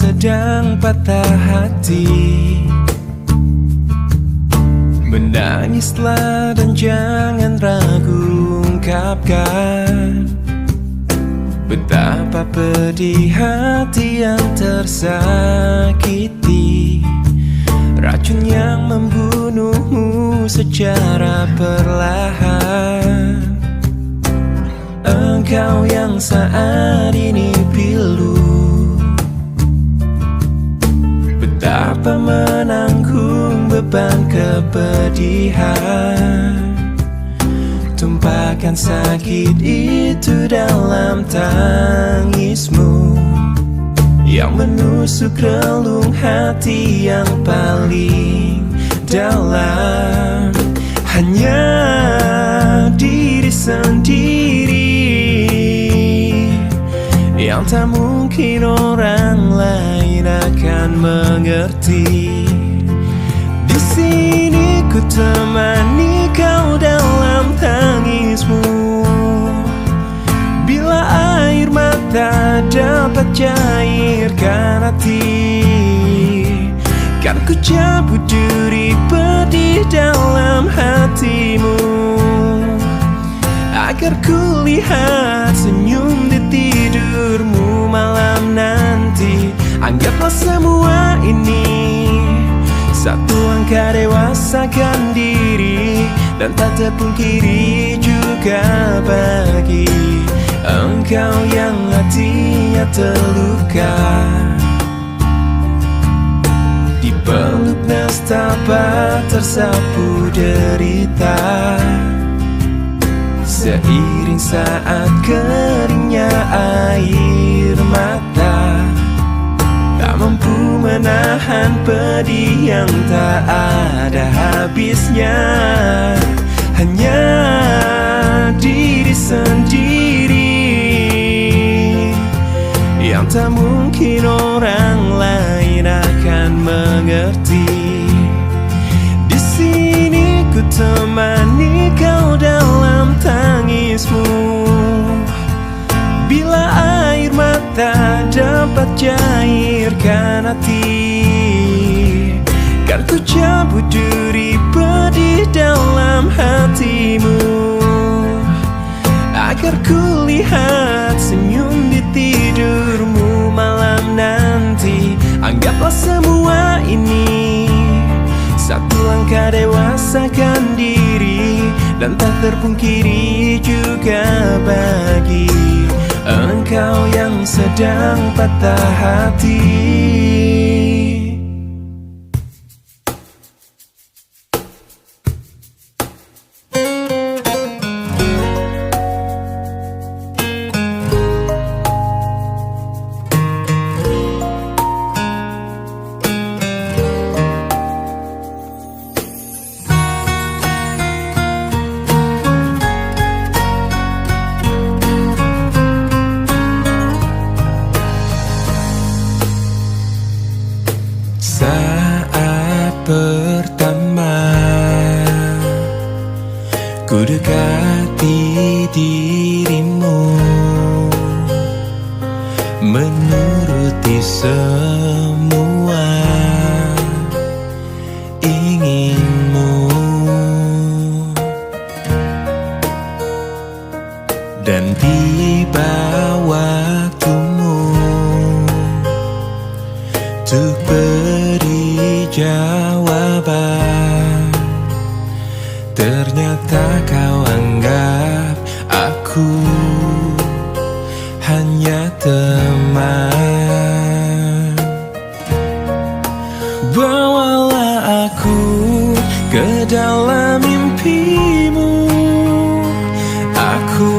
sedang patah hati, menangislah dan jangan ragu ungkapkan betapa pedih hati yang tersakiti. Racun yang membunuhmu secara perlahan. Engkau yang saat ini pilu, betapa menanggung beban kepedihan. Tumpahkan sakit itu dalam tangismu yang menusuk relung hati yang paling dalam. Hanya diri sendiri yang tak mungkin orang lain akan mengerti. Di sini ku temani kau dalam tangismu. Bila air mata dapat cairkan hati, kan ku cabut duri pedih dalam hatimu, agar ku lihat senyum di tidurmu malam nanti. Anggaplah semua ini satu langkah dewasakan diri, dan tak terpungkiri juga bagi engkau yang hatinya terluka. Dipeluk nestapa tersapu derita, seiring saat keringnya air mata, tak mampu menahan pedih yang tak ada habisnya. Hanya diri sendiri yang tak mungkin orang lain akan mengerti. Di sini ku temani kau dalam tangismu. Bila air mata dapat cairkan hati, kan ku cabut duri pedih dalam hatimu, agar ku lihat senyum di tidurmu malam nanti. Anggaplah semua ini satu langkah dewasakan diri, dan tak terpungkiri juga bagi engkau yang sedang patah hati. Saat pertama ku dekati dirimu, menuruti semua inginmu, dan tiba waktumu untuk beri jawaban. Ternyata kau anggap aku hanya teman. Bawalah aku ke dalam mimpimu, aku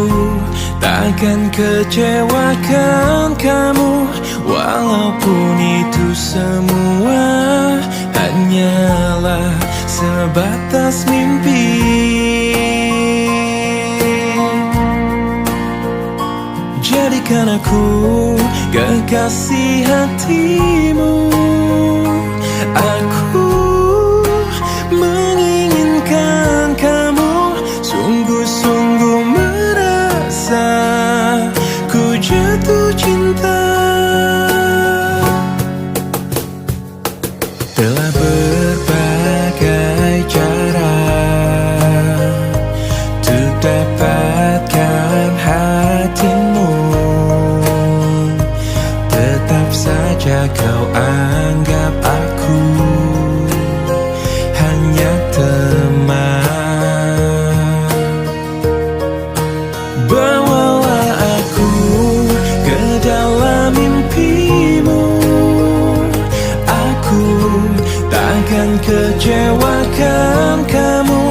takkan kecewakan kamu. Walaupun itu semua hanyalah sebatas mimpi. Jadikan aku kekasih hatimu. Aku menginginkan kamu, sungguh-sungguh merasa ku jatuh cinta. jika kau anggap aku hanya teman. Bawalah aku ke dalam mimpimu, aku takkan kecewakan kamu,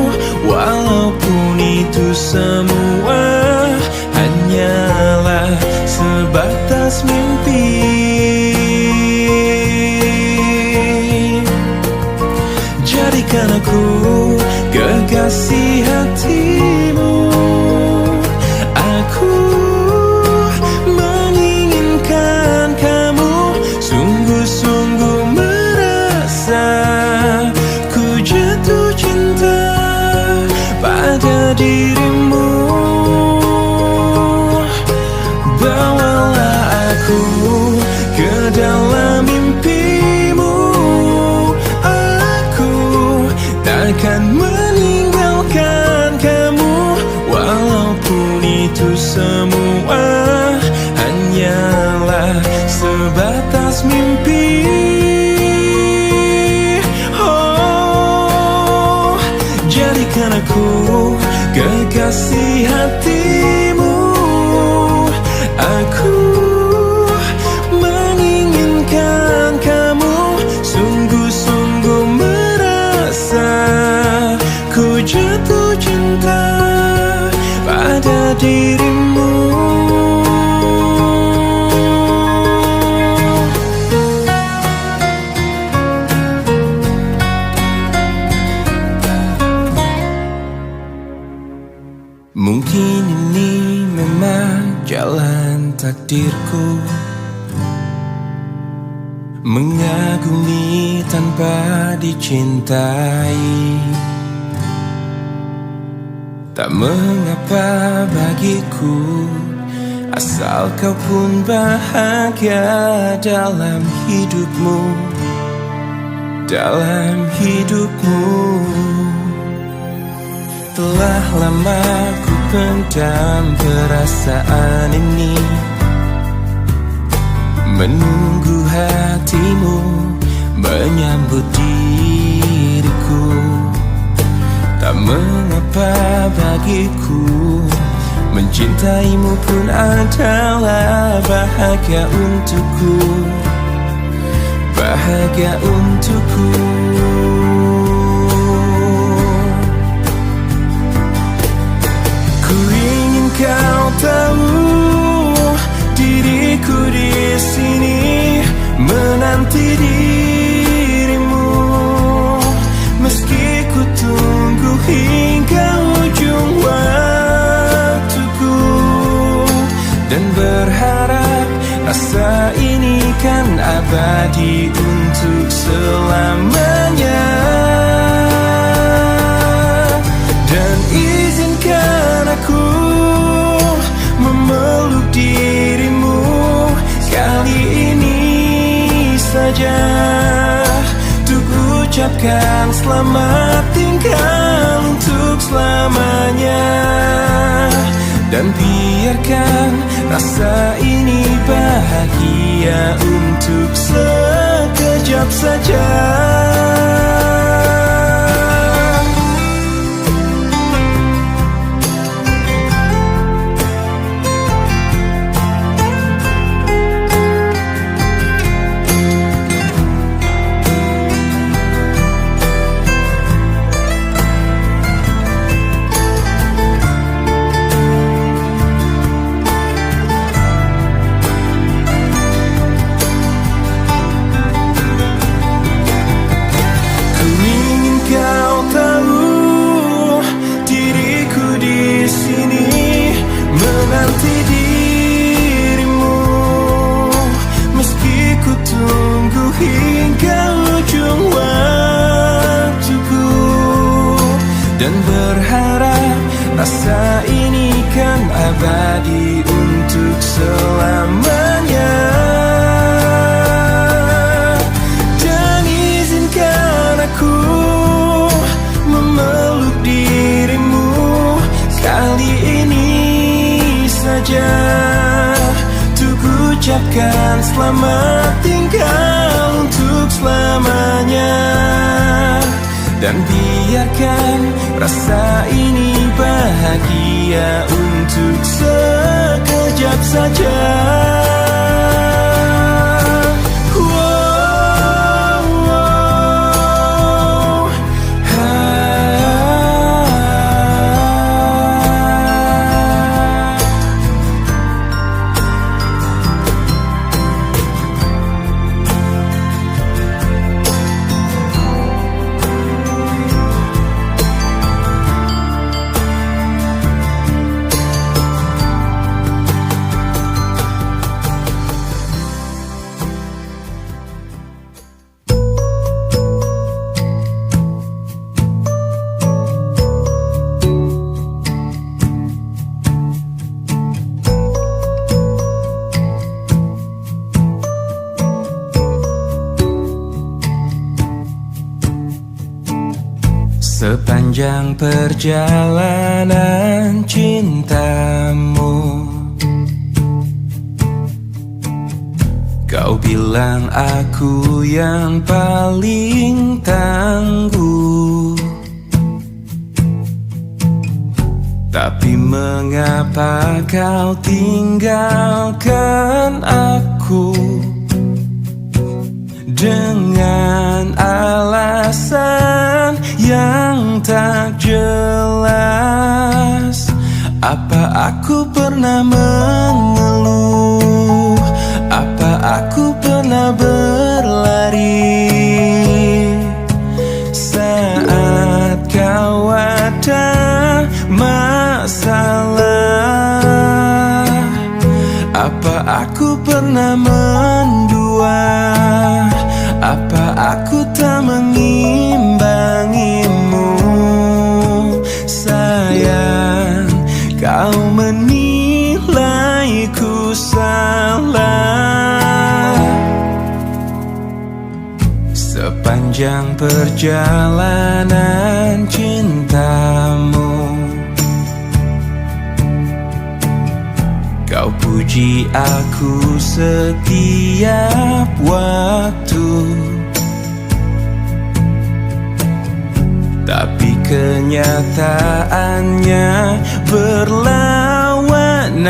walaupun itu semua hanyalah sebatas mimpi. Jadikan aku kekasih hatimu, aku menginginkan kamu, sungguh-sungguh merasa ku jatuh cinta pada dirimu. Bawalah aku ke dalam mimpimu, aku takkan meninggalkan kamu, walaupun itu semua hanyalah sebatas mimpi. Oh, jadikan aku kekasih hatimu, aku menginginkan kamu, sungguh-sungguh merasa ku jatuh cinta pada dirimu. Mungkin ini memang jalan takdirku, mengagumi tanpa dicintai. Tak mengapa bagiku, asal kau pun bahagia dalam hidupmu, dalam hidupmu. Telah lama ku pendam perasaan ini, menunggu hatimu menyambut diriku. Tak mengapa bagiku, mencintaimu pun adalah bahagia untukku, bahagia untukku. Ku ingin kau tahu, diriku di sini menanti dirimu, meski ku tunggu hingga ujung waktuku, dan berharap rasa ini kan abadi untuk selamanya. Dan izinkan aku memeluk dirimu kali ini saja, untuk ucapkan selamat tinggal untuk selamanya. Dan biarkan rasa ini bahagia untuk sekejap saja. Menanti dirimu, meski ku tunggu hingga ujung waktuku, dan berharap rasa ini kan abadi untuk selamanya. Dan izinkan aku memeluk dirimu kali ini saja, untuk ucapkan selamat tinggal kau untuk selamanya. Dan biarkan rasa ini bahagia untuk sekejap saja. Sepanjang perjalanan cintamu, kau bilang aku yang paling tangguh. Tapi mengapa kau tinggalkan aku dengan alasan yang tak jelas? Apa aku pernah mengeluh? Apa aku pernah berlari saat kau ada masalah? Apa aku pernah mendua? Apa aku tak mengimbangimu? Sayang, kau menilaiku salah. Sepanjang perjalanan cintamu, kau puji aku setiap waktu. Tapi kenyataannya berlawanan.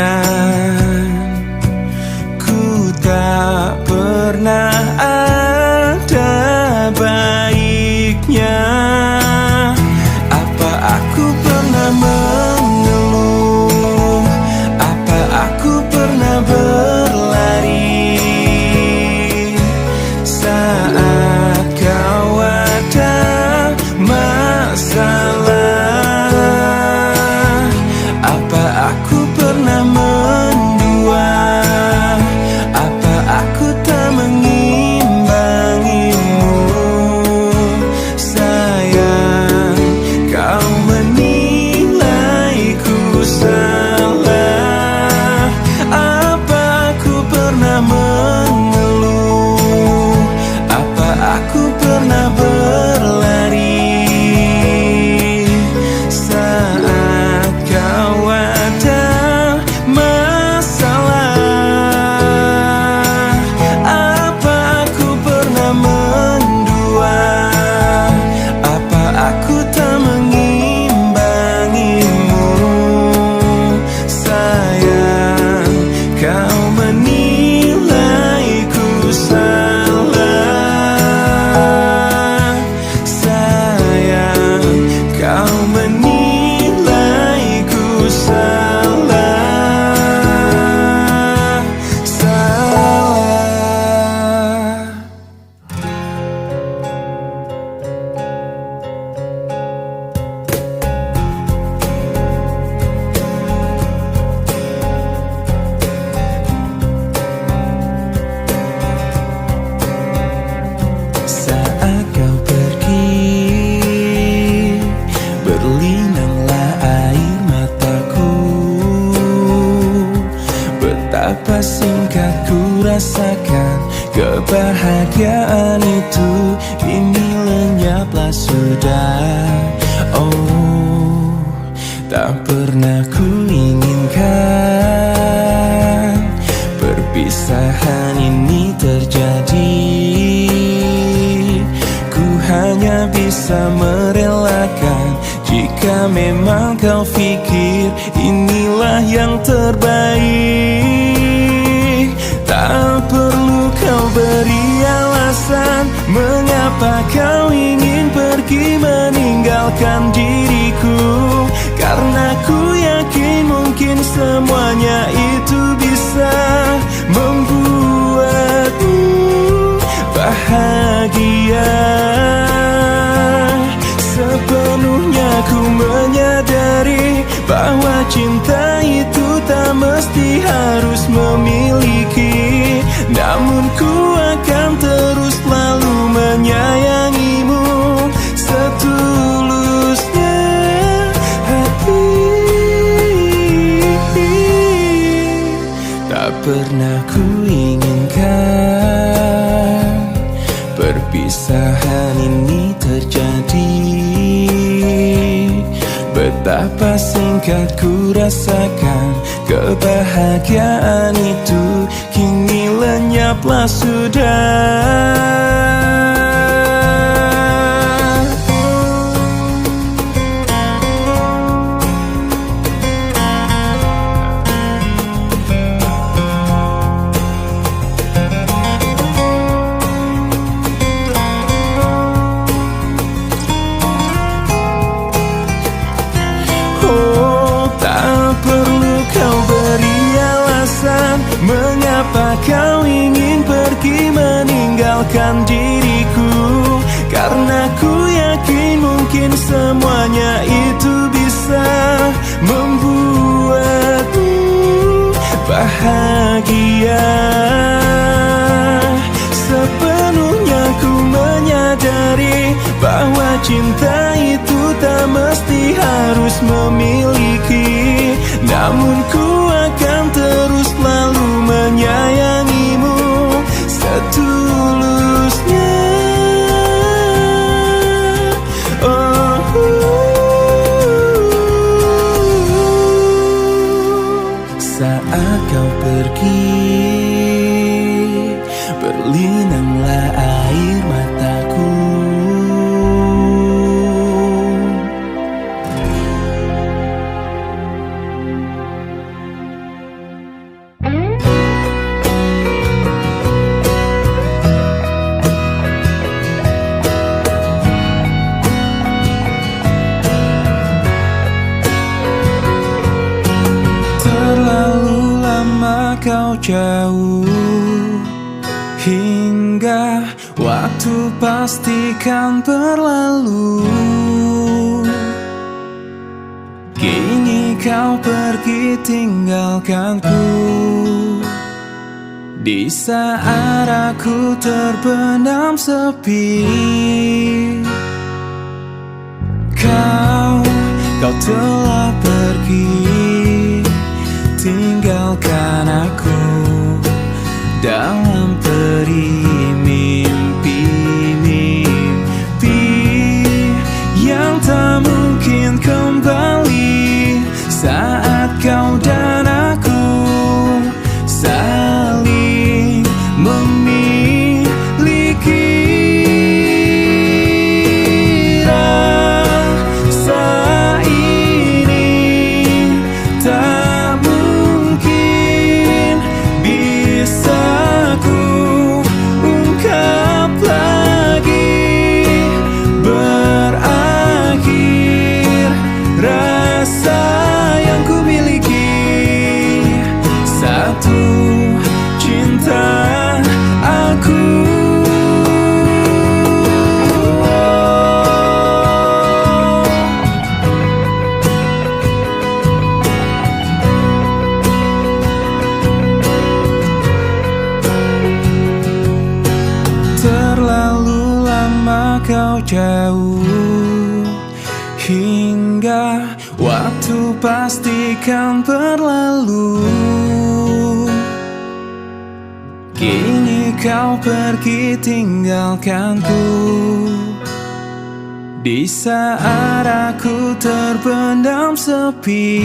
Ku tak pernah ada baiknya. Apa aku pernah mengeluh? Apa aku pernah berlari saat kau ada masalah? Apa aku pernah mendua? Apa aku tak mengimbangimu? Sayang, kau menilaiku salah. Apa aku pernah mengeluh? Apa aku pernah berlari saat kau ada masalah? Apa aku pernah mendua? Apa aku tak mengimbangimu? Sayang, kau menilaiku salah. Sayang, kau menilaiku salah. Salah. Saat kau pergi, berlinanglah air mataku. Betapa singkat ku rasakan kebahagiaan itu. Kini lenyaplah sudah. Oh, tak pernah ku inginkan perpisahan ini terjadi, ku hanya bisa merelakan jika memang kau pikir inilah yang terbaik. Tak perlu kau beri alasan mengapa kau ingin pergi meninggalkan diriku, karena ku yakin mungkin semuanya itu bisa membuatmu bahagia. Sepenuhnya ku menyadari bahwa cinta itu tak mesti harus memiliki, namun ku akan terus selalu menyayangimu setulusnya hati. Tak pernah ku inginkan perpisahan ini terjadi. Betapa singkat ku rasakan kebahagiaan itu, kini lenyaplah sudah. Mengapa kau ingin pergi meninggalkan diriku, karena ku yakin mungkin semuanya itu bisa membuatmu bahagia. Sepenuhnya ku menyadari bahwa cinta itu tak mesti harus memiliki, namun ku akan terus selalu menyayangimu setulusnya. Saat kau pergi, berlinanglah air mataku. Kau jauh hingga waktu pastikan berlalu. Kini kau pergi tinggalkanku di saat aku terbenam sepi. Kau telah pergi, tinggalkan aku dalam peri mimpi-mimpi yang tak mungkin kembali saat kau dan aku saling memiliki. Rasa ini tak kau jauh hingga waktu pastikan berlalu. Kini kau pergi tinggalkanku di saat aku terpendam sepi.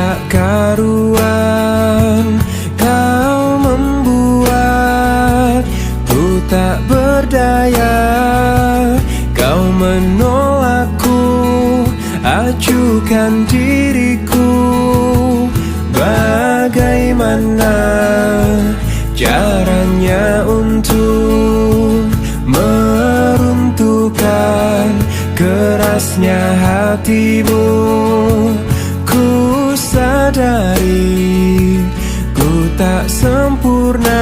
tak karuan. Kau membuat ku tak berdaya. Kau menolakku, acuhkan diriku. Bagaimana caranya untuk meruntuhkan kerasnya hatimu? Ku sadari ku tak sempurna,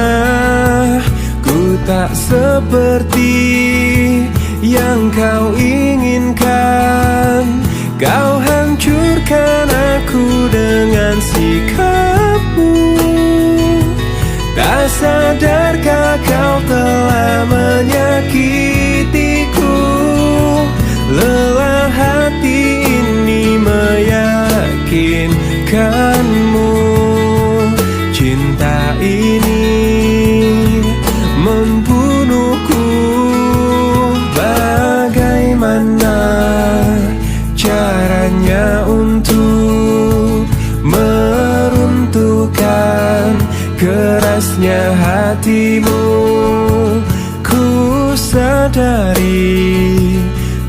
ku tak seperti yang kau inginkan. Kau hancurkan aku dengan sikapmu. Tak sadarkah kau telah menyakitiku? Lelah hati ini meyakinkanmu. Cinta ini membunuhku. Bagaimana caranya untuk meruntuhkan kerasnya hatimu? Ku sadari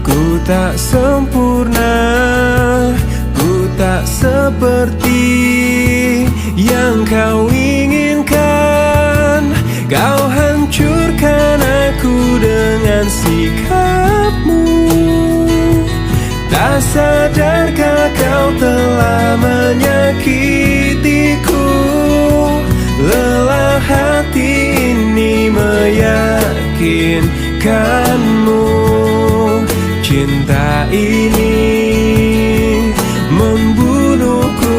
ku tak sempurna, ku tak seperti yang kau inginkan. Kau hancurkan aku dengan sikapmu. Tak sadarkah kau telah menyakitiku? Lelah hati ini meyakinkanmu. Cinta ini membunuhku.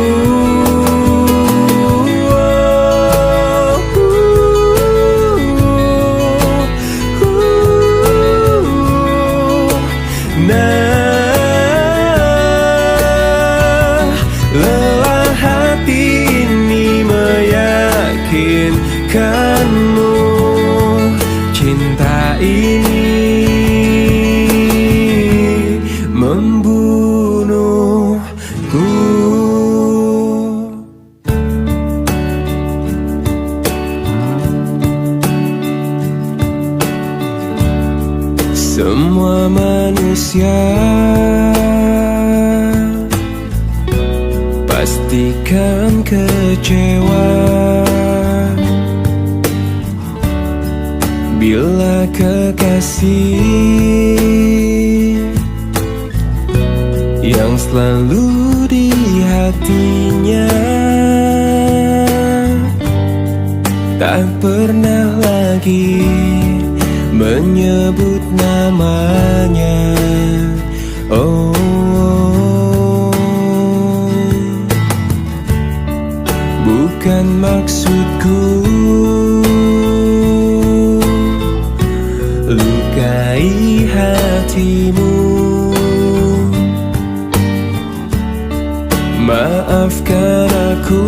Lelah hati ini meyakinkanmu. Cinta ini membunuhku. Semua manusia pastikan kecewa bila kekasih yang selalu di hatinya tak pernah lagi menyebut namanya. Oh, bukan maksudku lukai hatimu. Maafkan aku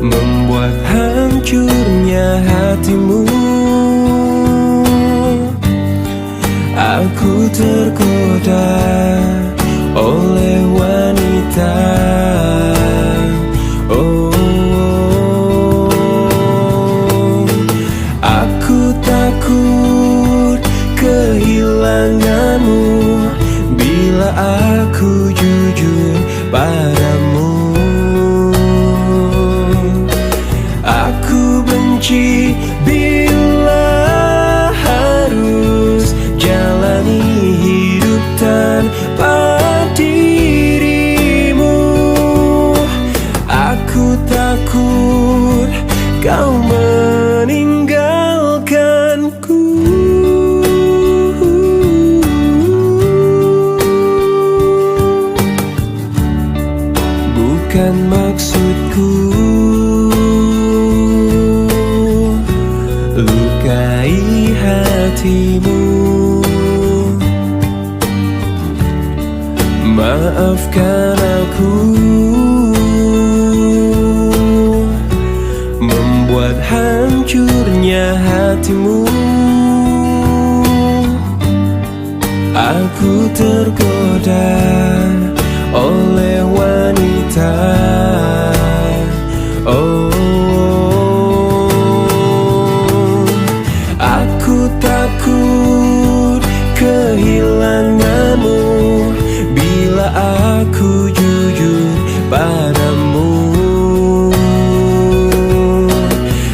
membuat hancurnya hatimu. Aku tergoda oleh wanita. Oh, aku takut kehilanganmu bila aku jujur padamu. Aku benci bila harus jalani hidup tanpa dirimu. Aku takut kau meninggalkanku. Bukan maksudku lukai hatimu. Maafkan aku membuat hancurnya hatimu. Aku tergoda aku jujur padamu.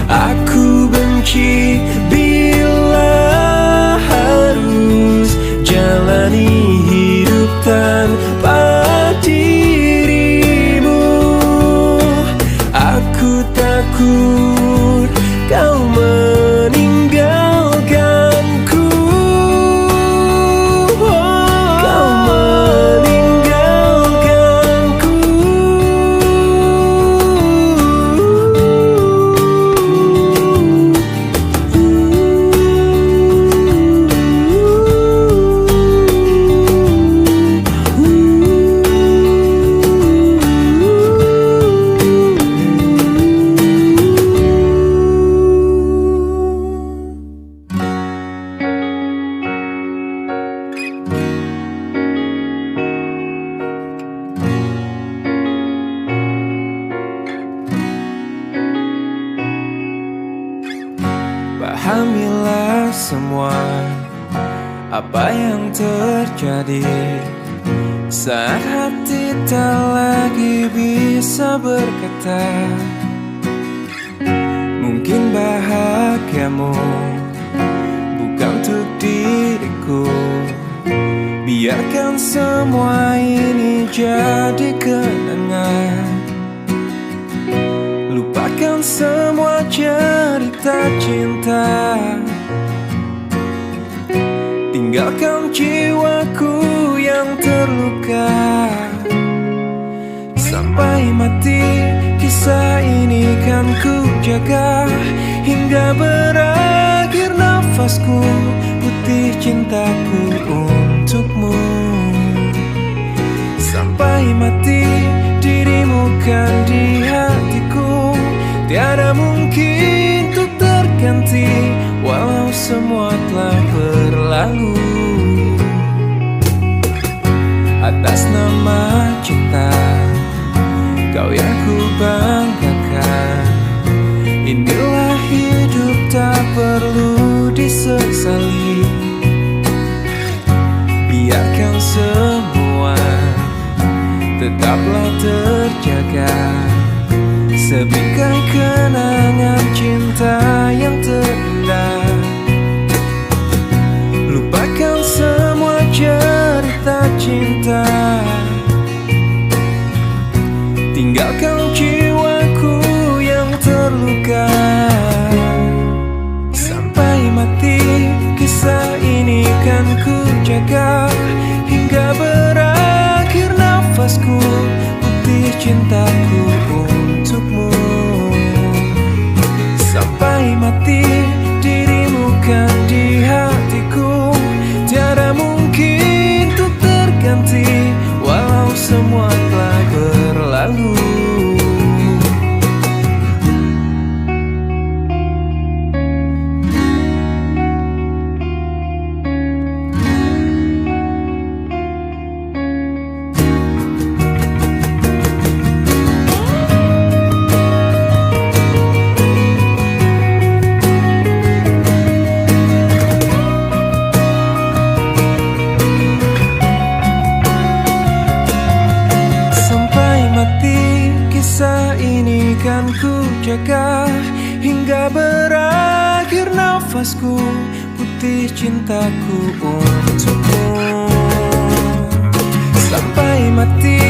Aku benci bila harus jalani hidup tanpa dirimu. Aku takut kau meninggalkanku. Kau meninggalkanku. Pahamilah semua apa yang terjadi saat hati tak lagi bisa berkata. Mungkin bahagiamu bukan untuk diriku. Biarkan semua ini jadi kenangan. Lupakan semua cerita cinta. Tinggalkan jiwaku yang terluka. Sampai mati kisah ini kan ku jaga. Hingga berakhir nafasku, putih cintaku untukmu. Sampai mati dirimu kan di hatiku. Tiada mungkin untuk terganti walau semua telah berlalu. Atas nama cinta kau yang ku banggakan. Inilah hidup tak perlu disesali. Biarkan semua tetaplah terjaga. Sebingkai kenangan cinta yang terindah. Lupakan semua cerita cinta. Tinggalkan jiwaku yang terluka. Sampai mati kisah ini kan ku jaga. Hingga berakhir nafasku, putih cintaku untukmu. Sampai mati dirimu kan di hatiku. Tiada mungkin untuk terganti walau semua telah berlalu. Kisah ini kan ku jaga. Hingga berakhir nafasku, putih cintaku untukmu. Sampai mati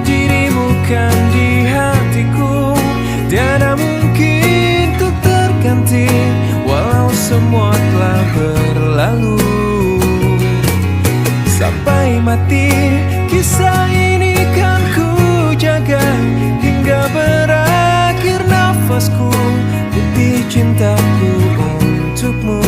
dirimu kan di hatiku. Tiada mungkin untuk terganti walau semua telah berlalu. Sampai mati kisah ini kan ku jaga. Hingga berakhir nafasku, putih cintaku untukmu.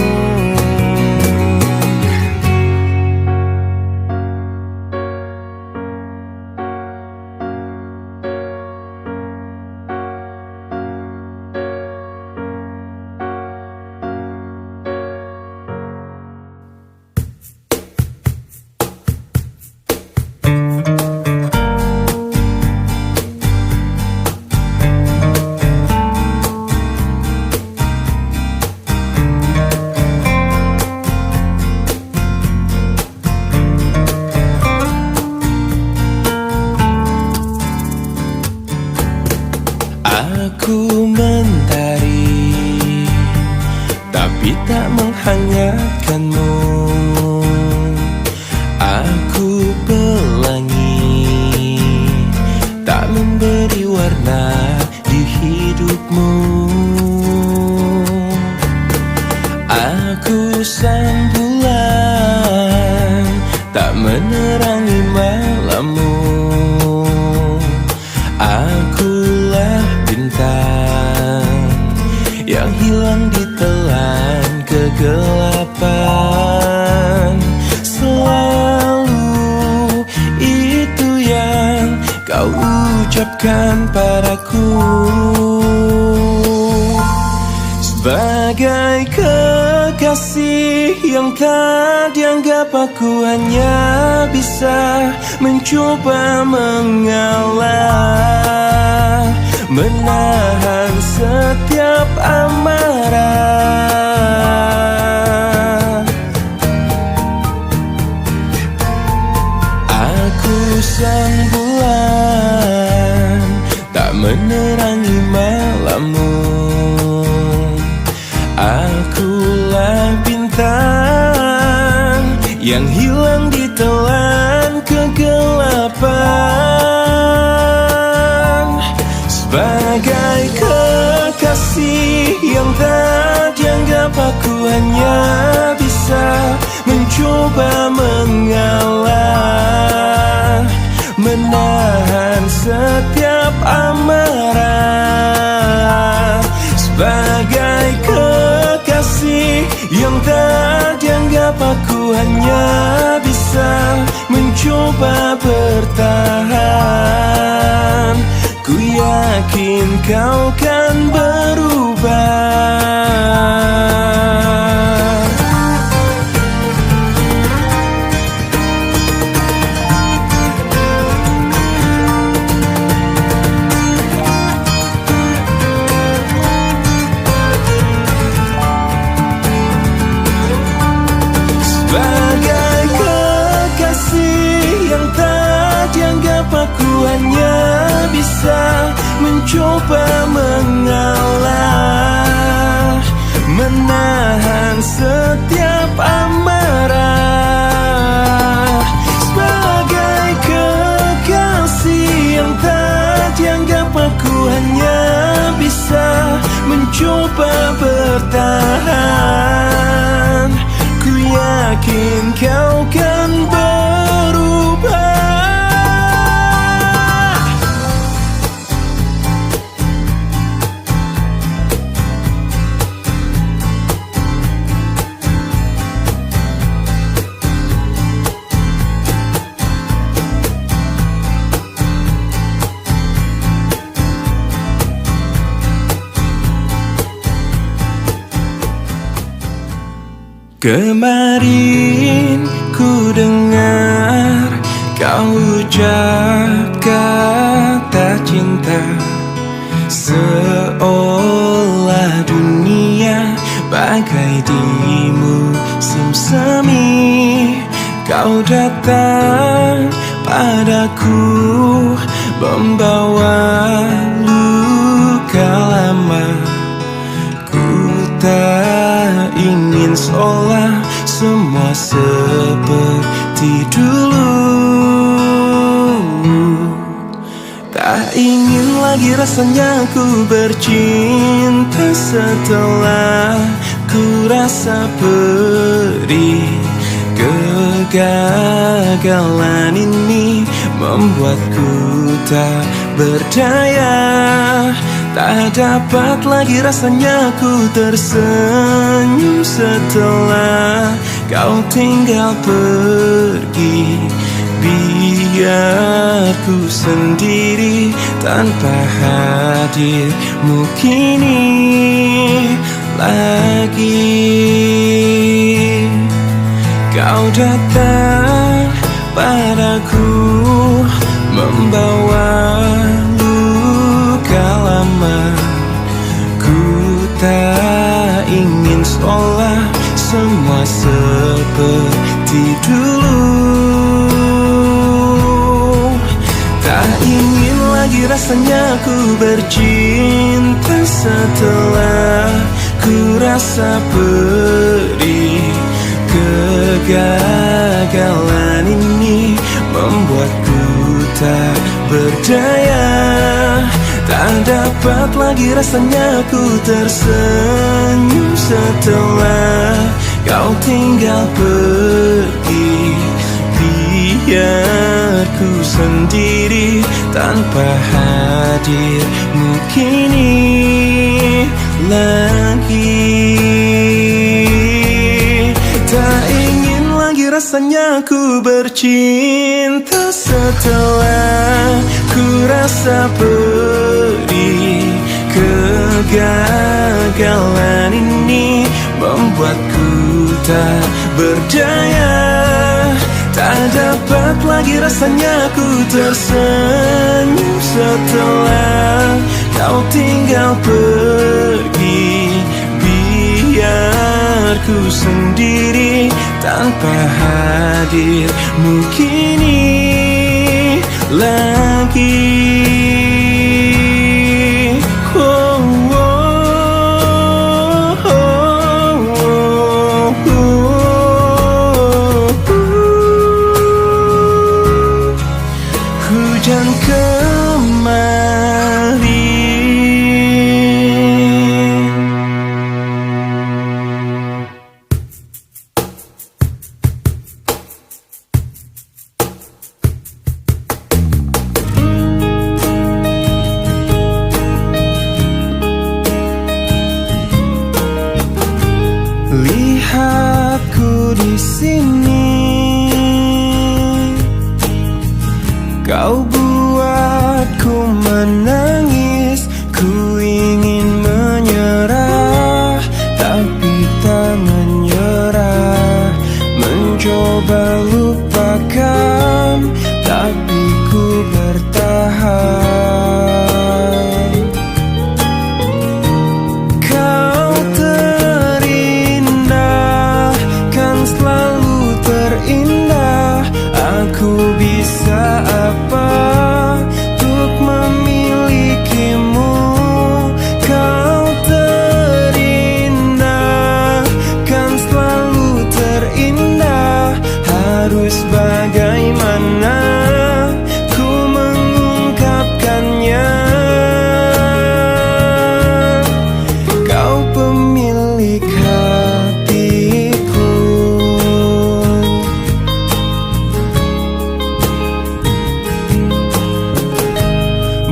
mengabaikanmu. Aku pelangi, tak memberi warna di hidupmu. Aku sang bulan, tak menerangi malammu. Akulah bintang yang hilang ditelan kegelapan. Selalu itu yang kau ucapkan padaku. Sebagai kekasih yang tak dianggap, aku hanya bisa mencoba mengalah, menahan setiap amarah. Aku sang bulan, tak menerangi malammu. Akulah bintang yang hilang ditelan kegelapan. Sebagai kekasih yang tak dianggap, aku hanya bisa mencoba mengalah, menahan setiap amarah. Sebagai kekasih yang tak dianggap, aku hanya bisa mencoba bertahan. Ku yakin kau kan berubah. Sebagai kekasih yang tak dianggap, aku hanya bisa mencoba mengalah, menahan setiap amarah. Sebagai kekasih yang tak dianggap, aku hanya bisa mencoba bertahan. Ku yakin kau kan berubah. Kemarin ku dengar kau ucap kata cinta, seolah dunia bagai di musim semi. Kau datang padaku membawa luka lama. Ku tak ingin seolah semua seperti dulu. Tak ingin lagi rasanya ku bercinta setelah ku rasa perih. Kegagalan ini membuatku tak berdaya. Tak dapat lagi rasanya ku tersenyum setelah kau tinggal pergi. Biar ku sendiri tanpa hadirmu kini lagi. Kau datang padaku membawa luka lama. Ku tak ingin seolah semua seperti dulu. Tak ingin lagi rasanya ku bercinta setelah ku rasa perih. Kegagalan ini membuatku tak berdaya. Tak dapat lagi rasanya ku tersenyum setelah kau tinggal pergi. Biar ku sendiri tanpa hadirmu kini lagi. Tak ingin lagi rasanya ku bercinta setelah ku rasa perih. Kegagalan ini membuatku tak berdaya. Tak dapat lagi rasanya ku tersenyum setelah kau tinggal pergi. Biar ku sendiri tanpa hadirmu kini lagi. Hujan kembali. Lihatku di sini, kau buatku menangis. Ku ingin menyerah, tapi tak menyerah. Mencoba lupakan, tapi ku bertahan. Kau terindah, kan selalu terindah. Aku bisa apa untuk memilikimu? Kau terindah, kan selalu terindah. Harus bagaimana ku mengungkapkannya? Kau pemilik hatiku.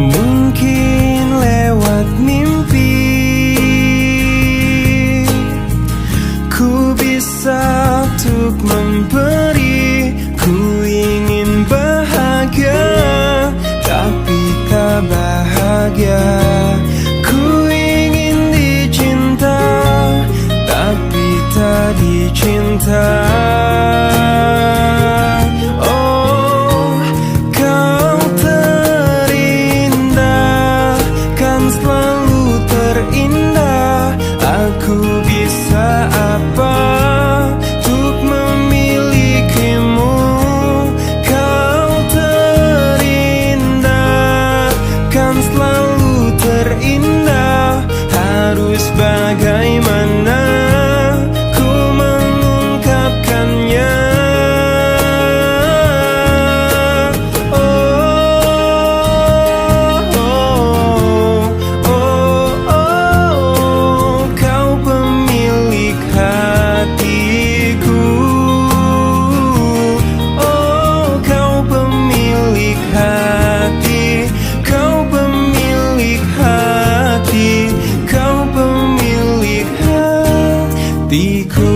Mungkin lewat mimpi ku bisa untuk memberi. Ku ingin bahagia, tapi tak bahagia. Ku ingin dicinta, tapi tak dicinta. Oh, kau terindah, kan selalu terindah. Aku bisa apa untuk memilikimu? Kau terindah, kan selalu terindah. Harus bagaimana ku mengungkapkannya? Kau pemilik hatiku. Oh, kau pemilik hati. Kau pemilik hati. Kau pemilik hatiku.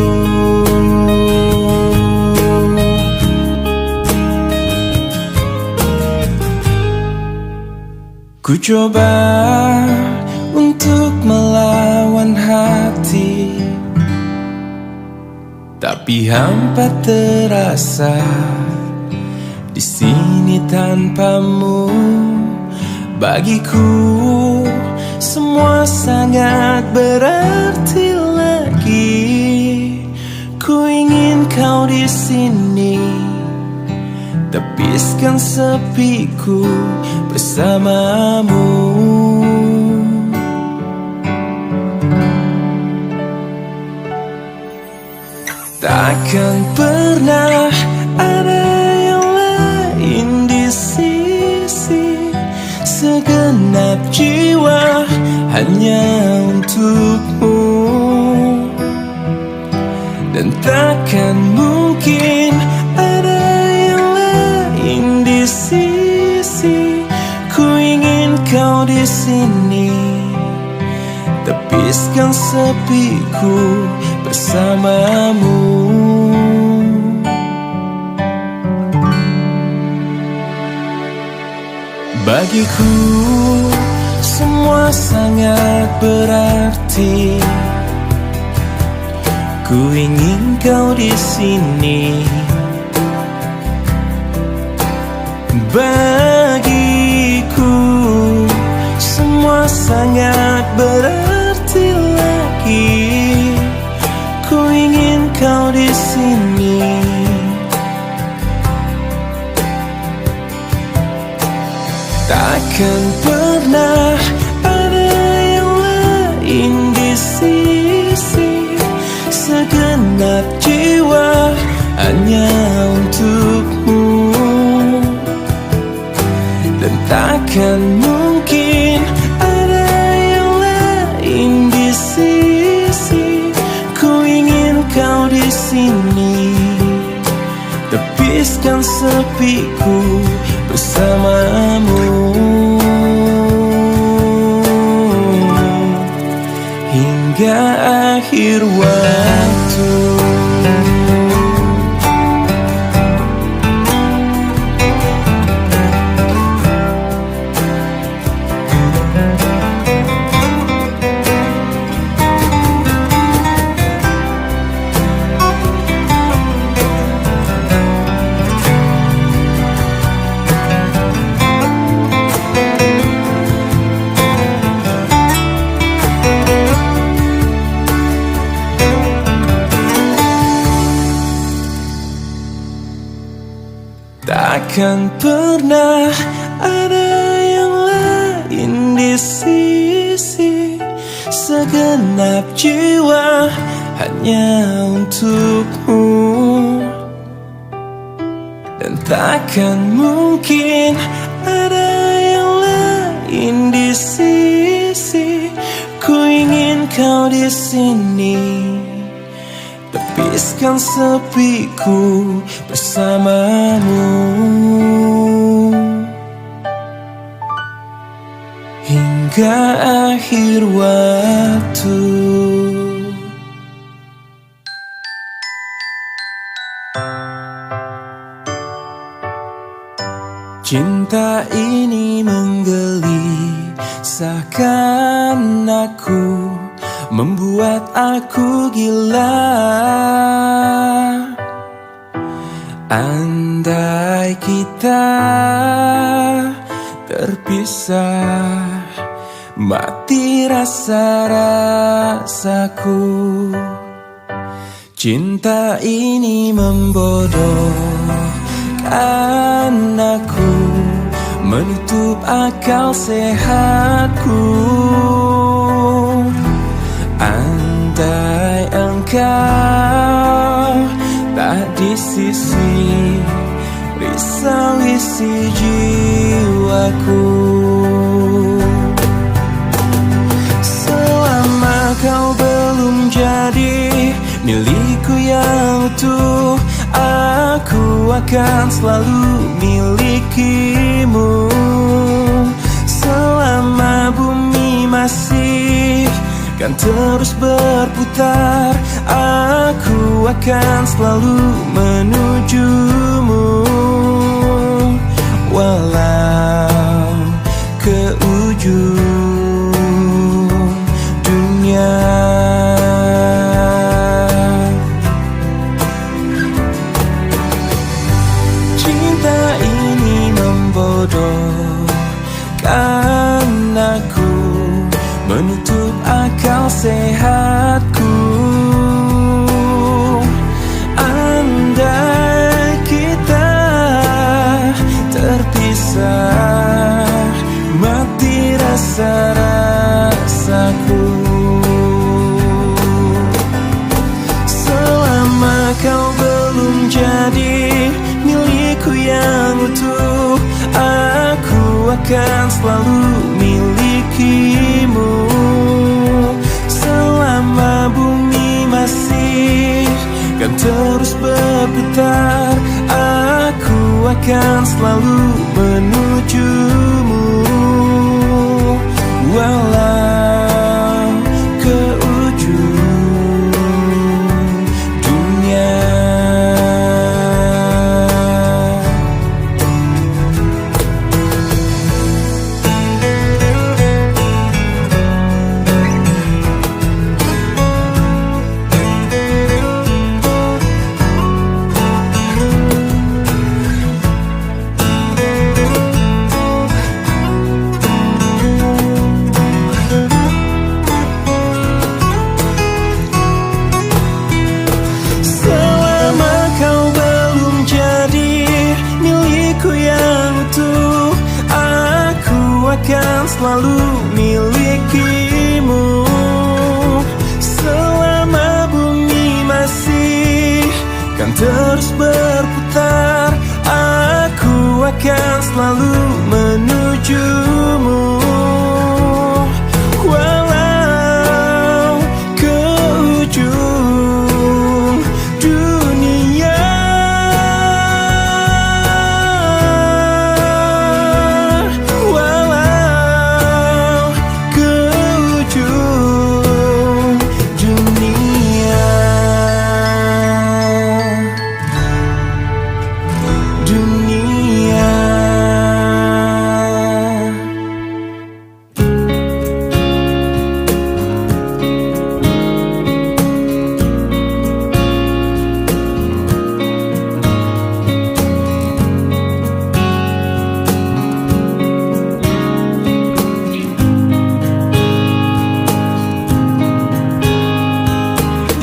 Ku coba untuk melawan hati, tapi hampa terasa di sini tanpamu. Bagiku semua sangat berarti lagi. Ku ingin kau di sini, tepiskan sepiku bersamamu. Takkan pernah ada yang lain di sisi, segenap jiwa hanya untukmu. Dan takkan mungkin ada yang lain di sisi, ku ingin kau di sini, tepiskan sepiku bersamamu. Bagiku semua sangat berarti. Ku ingin kau di sini. Bagiku semua sangat berarti lagi. Ku ingin kau di sini. Takkan pernah ada yang lain di sisi, segenap jiwa hanya untukmu. Dan takkan mungkin ada yang lain di sisi, ku ingin kau di sini, tepiskan sepiku bersamamu. Hingga akhir waktu. Takkan pernah ada yang lain di sisi, segenap jiwa hanya untukmu. Dan takkan mungkin ada yang lain di sisi, ku ingin kau di sini, tepiskan sepiku bersamamu. Hingga akhir waktu. Cinta ini menggelisahkan aku, membuat aku gila. Andai kita terpisah, mati rasa-rasaku. Cinta ini membodohkan aku, menutup akal sehatku. Andai engkau tak di sisi, risau isi jiwaku. Selama kau belum jadi milikku yang utuh, aku akan selalu milikimu. Selama bumi masih kan terus berputar, aku akan selalu menujumu, walau ke ujung dunia. Cinta ini membodohkan aku, menutup akal sehatku. Andai kita terpisah, mati rasa-rasaku. Selama akan selalu milikimu. Selama bumi masih kan terus berputar, aku akan selalu menujumu. Walau ke ujung dunia. Akan selalu milikimu. Selama bumi masih kan terus berputar, aku akan selalu menujumu. Walau ke ujung dunia.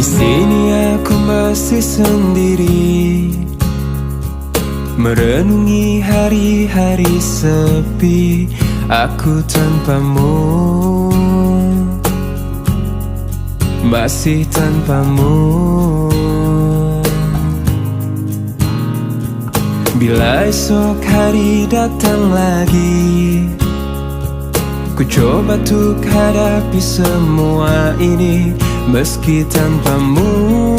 Di sini aku masih sendiri, merenungi hari-hari sepi aku tanpamu, masih tanpamu. Bila esok hari datang lagi, ku coba untuk hadapi semua ini meski tanpamu,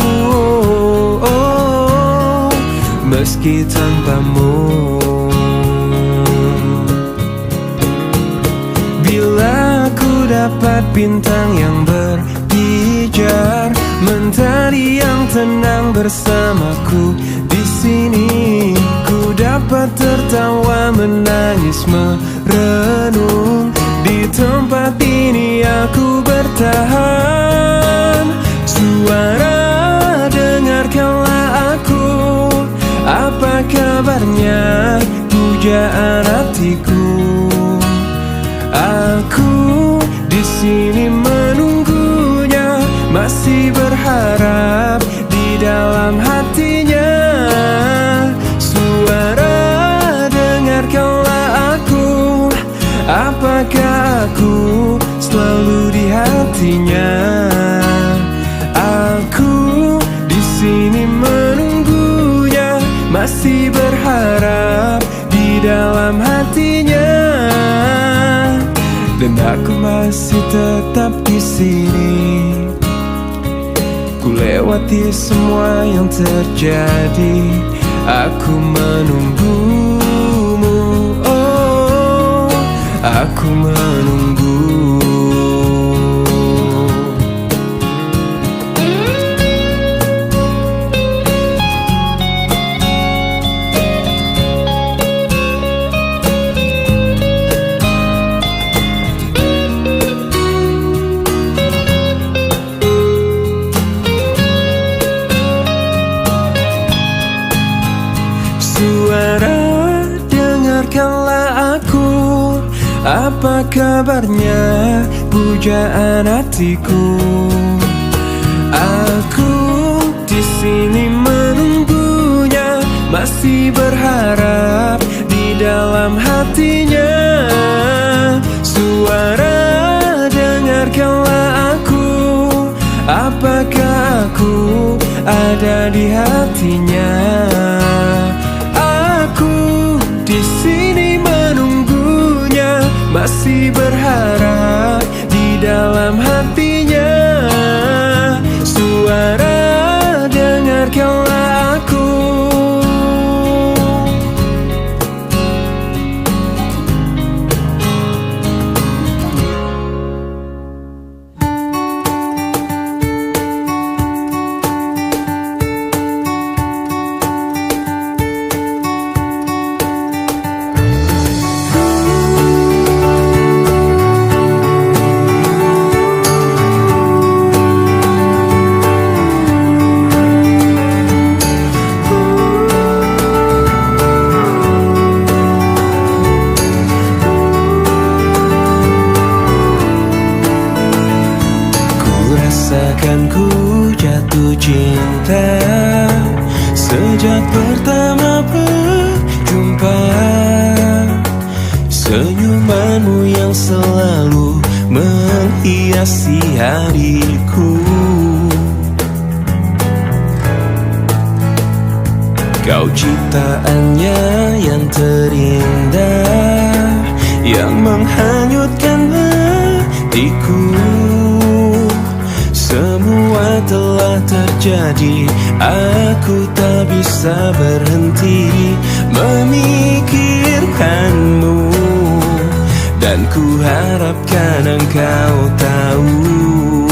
meski tanpamu. Bila ku dapat bintang yang berpijar, mentari yang tenang bersamaku di sini, ku dapat tertawa, menangis, merenung. Di tempat ini aku bertahan. Suara, dengarkanlah aku. Apa kabarnya pujaan hatiku? Aku di sini menunggunya, masih berharap di dalam hatinya. Suara, dengarkanlah aku. Apakah aku selalu di hatinya? Aku di sini menunggunya, masih berharap di dalam hatinya. Dan aku masih tetap di sini. Ku lewati semua yang terjadi, aku menunggumu. Oh, aku menunggu. Suara, dengarkanlah aku. Apa kabarnya pujaan hatiku? Aku di sini menunggunya, masih berharap di dalam hatinya. Suara, dengarkanlah aku. Apakah aku ada di hatinya? Aku di sini menunggunya, masih berharap di dalam hatinya. Suara dengarkanlah aku. Rasakan ku jatuh cinta sejak pertama berjumpa. Senyumanmu yang selalu menghiasi hariku. Kau ciptaannya yang terindah, yang menghanyutkan hatiku. Semua telah terjadi, aku tak bisa berhenti memikirkanmu. Dan ku harapkan engkau tahu,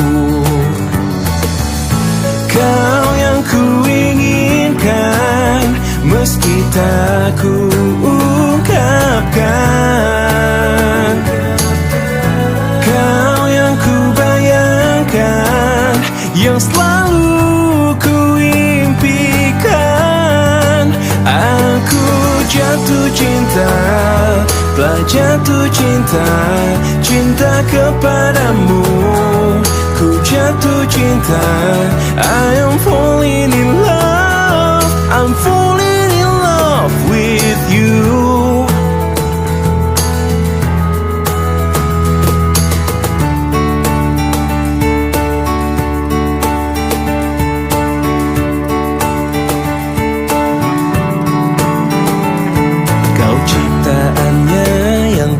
kau yang ku inginkan, meski tak ku ungkapkan. Kau yang ku bayangkan, yang selalu ku impikan. Aku jatuh cinta, telah jatuh cinta, cinta kepadamu. Ku jatuh cinta, I am falling in love, I'm falling in love with you.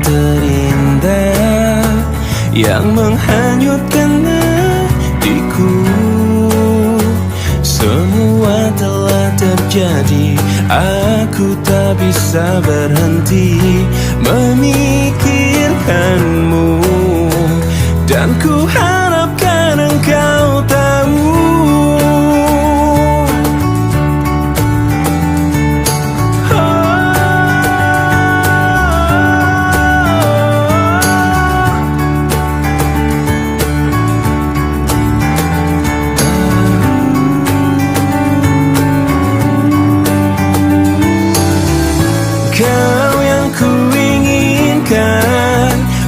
Terindah, yang menghanyutkan hatiku. Semua telah terjadi, aku tak bisa berhenti memikirkanmu. Dan ku harapkan engkau tahu,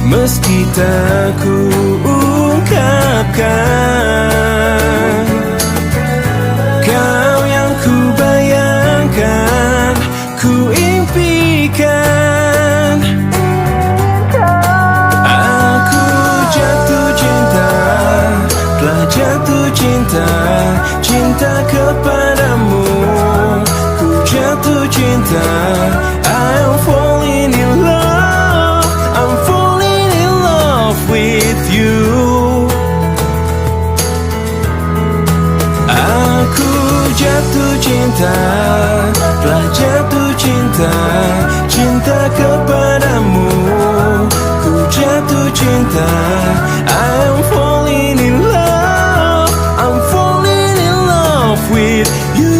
meski tak ku ungkapkan. Kau yang ku bayangkan, ku impikan. Aku jatuh cinta, telah jatuh cinta, cinta kepadamu. Ku jatuh cinta, I am falling in love, I'm falling in love with you. Aku jatuh cinta, telah jatuh cinta, cinta kepadamu. Ku jatuh cinta, I am falling in love, I'm falling in love with you.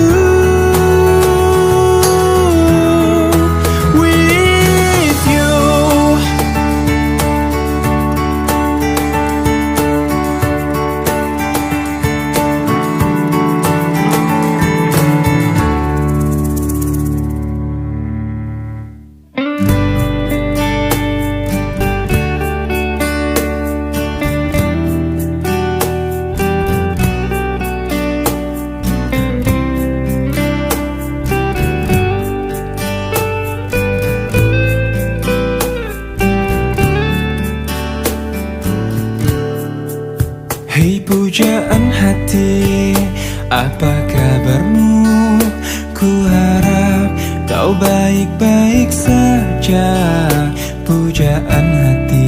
Hei pujaan hati, apa kabarmu? Ku harap kau baik-baik saja. Pujaan hati,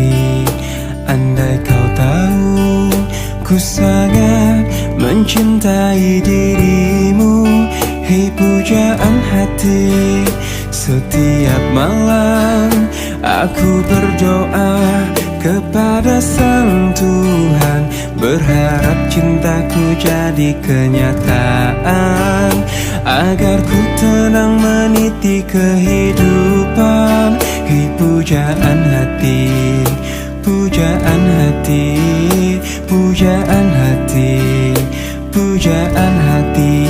Ku sangat mencintai dirimu. Hei pujaan hati, setiap malam aku berdoa kepada Sang Tuhan, berharap cintaku jadi kenyataan, agar ku tenang meniti kehidupan. Hei pujaan hati, pujaan hati, pujaan hati, pujaan hati.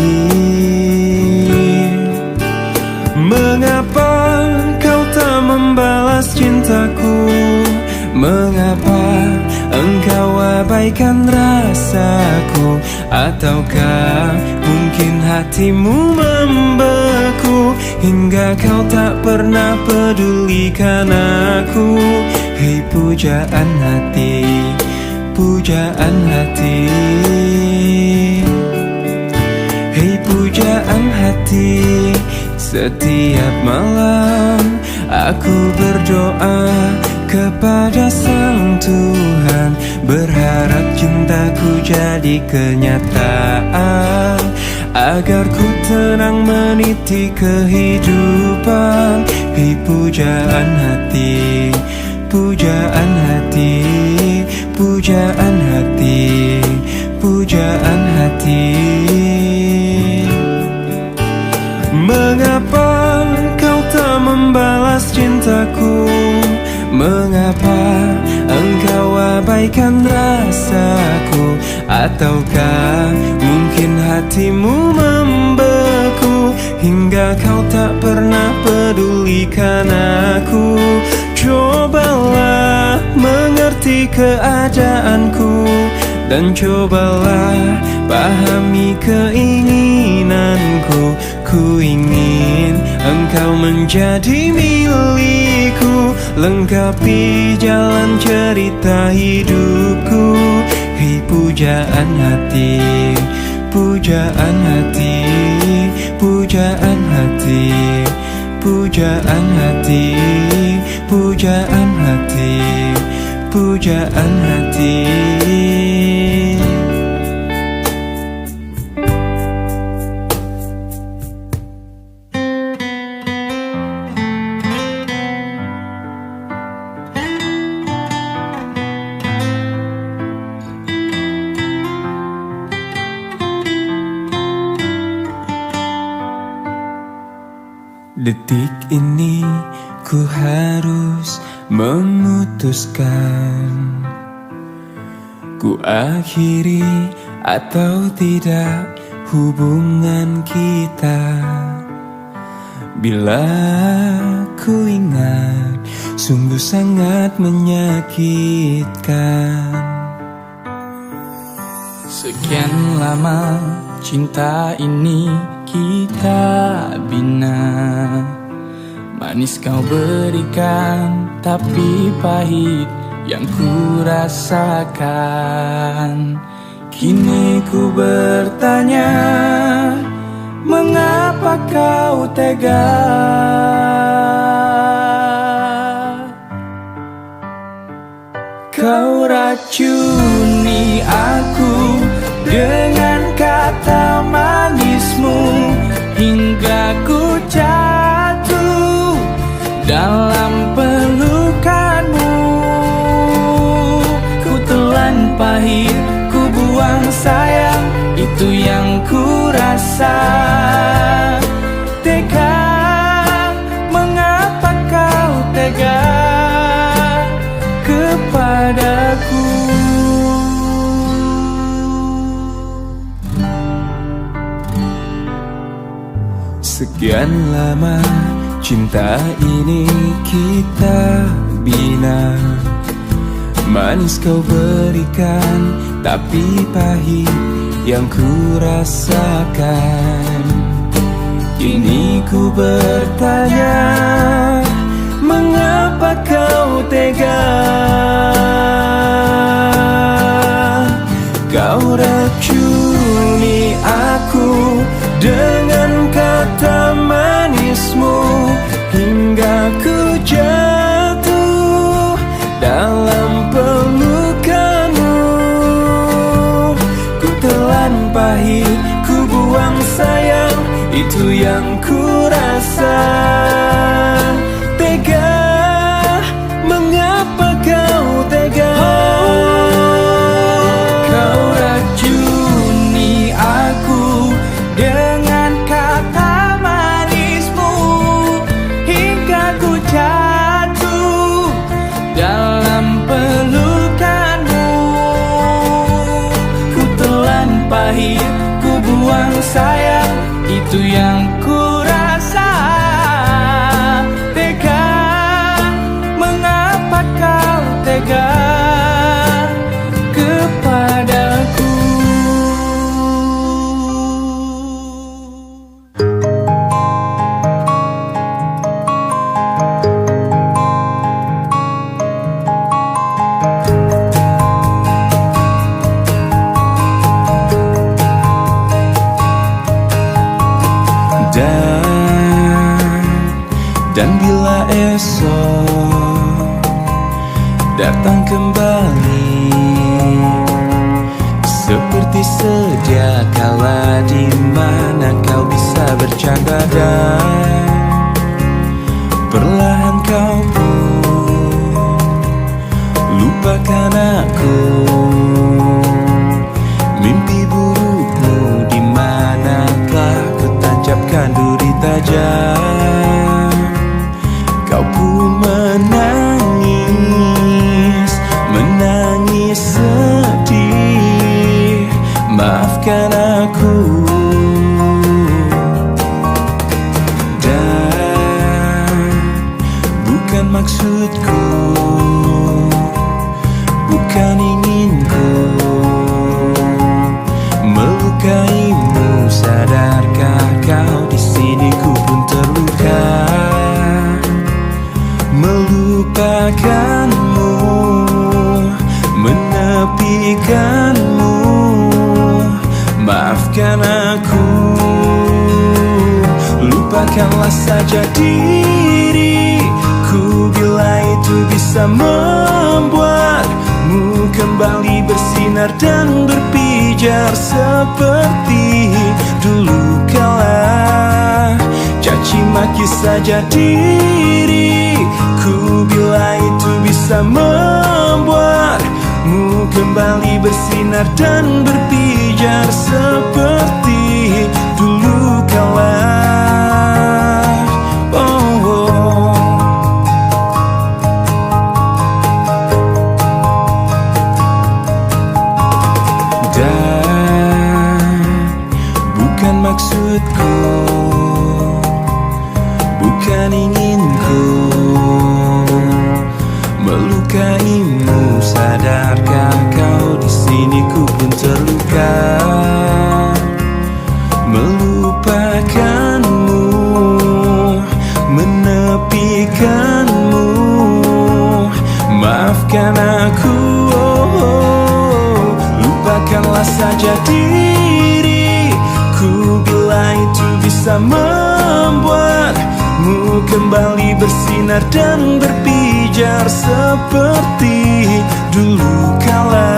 Mengapa kau tak membalas cintaku? Mengapa engkau abaikan rasaku? Ataukah mungkin hatimu membeku hingga kau tak pernah pedulikan aku? Hei pujaan hati, pujaan hati, hei pujaan hati. Setiap malam aku berdoa kepada Sang Tuhan, berharap cintaku jadi kenyataan, agar ku tenang meniti kehidupan. Hei pujaan hati, pujaan hati, pujaan hati, pujaan hati. Mengapa kau tak membalas cintaku? Mengapa engkau abaikan rasaku? Ataukah mungkin hatimu membeku hingga kau tak pernah pedulikan aku? Cobalah mengerti keadaanku, dan cobalah pahami keinginanku. Ku ingin engkau menjadi milikku, lengkapi jalan cerita hidupku. Hei pujaan hati, pujaan hati, pujaan hati, pujaan hati, pujaan hati, pujaan hati. Detik ini ku harus memutuskan, ku akhiri atau tidak hubungan kita. Bila ku ingat, sungguh sangat menyakitkan. Sekian lama cinta ini kita bina, manis kau berikan, tapi pahit yang ku rasakan. Kini ku bertanya, mengapa kau tega? Kau racuni aku dengan kata manismu, hingga ku jatuh dalam pelukanmu. Ku telan pahit, ku buang sayang, itu yang ku rasa. Tega, mengapa kau tega kepadaku? Sekian lama cinta ini kita bina, manis kau berikan, tapi pahit yang ku rasakan. Kini ku bertanya, mengapa kau tega? Kau racuni aku dengan kata manismu, hingga ku jatuh dalam pelukanmu. sayang, itu yang ku rasa. Tega, mengapa kau tega kepadaku? Dan bila esok datang kembali seperti sedia kala, di mana kau bisa bercanda dan perlahan kau pun lupakan aku. Mimpi burukmu di mana telah kutancapkan duri tajam. Kau pun menangis, menangis sedih. Maafkan aku. Dan bukan maksudku, bukan inginku melukaimu. Sadarkah kau di sini ku pun terluka, melupakanmu, menepikanmu. Maafkan aku, lupakanlah saja diriku bila itu bisa membuatmu kembali bersinar dan berpijar seperti dulu kala. Caci maki saja diriku bila itu bisa membuatmu kembali bersinar dan berpijar seperti dulu kala. Dan bukan maksudku, bukan inginku melukaimu. Sadarkah kau di sini ku pun terluka, melupakanmu, menepikanmu. Maafkan aku, lupakanlah saja diriku bila itu bisa membuatmu kembali bersinar dan berpijar seperti dulu kala.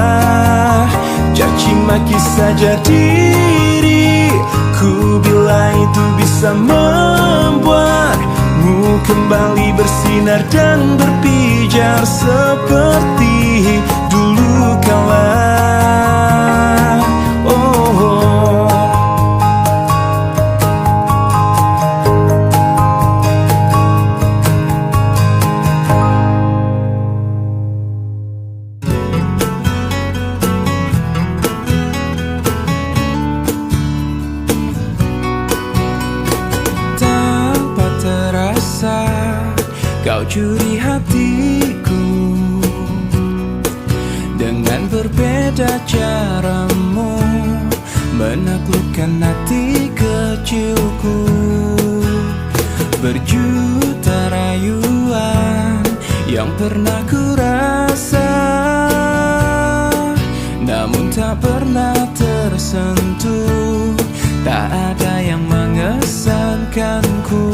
Caci maki saja diriku bila itu bisa membuatmu kembali bersinar dan berpijar seperti dulu kala. Kau curi hatiku dengan berbeda caramu menaklukkan hati kecilku. Berjuta rayuan yang pernah ku rasa, namun tak pernah tersentuh. Tak ada yang mengesankanku,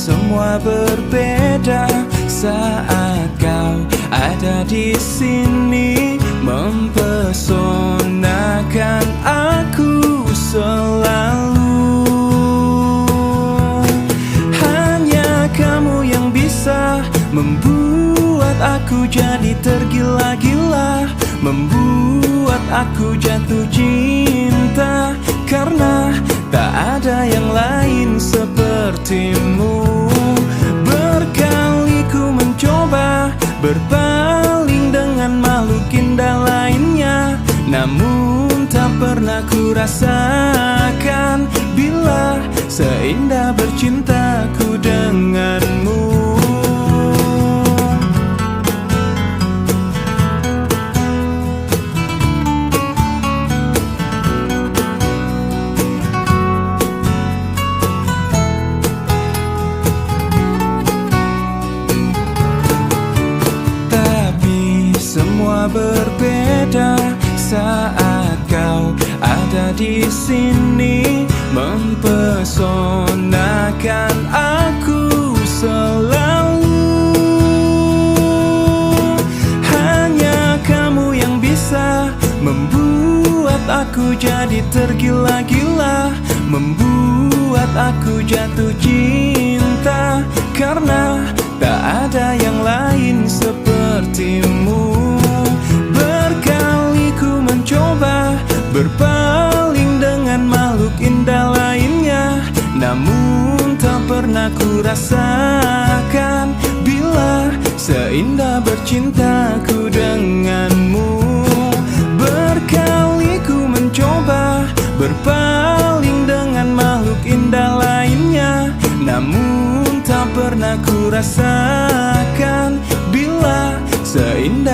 semua berbeda saat kau ada di sini, mempesonakan aku selalu. Hanya kamu yang bisa membuat aku jadi tergila-gila, membuat aku jatuh cinta, karena tak ada yang lain sepertimu. Berkali ku mencoba berpaling dengan makhluk indah lainnya, namun tak pernah rasakan bila seindah bercintaku denganmu. Semua berbeda saat kau ada di sini, mempesonakan aku selalu. Hanya kamu yang bisa membuat aku jadi tergila-gila, membuat aku jatuh cinta, karena tak ada yang lain sepertimu. Berkali ku mencoba berpaling dengan makhluk indah lainnya, namun tak pernah ku rasakan bila seindah bercintaku denganmu. Berkali ku mencoba berpaling dengan makhluk indah lainnya, namun tak pernah ku rasakan bila seindah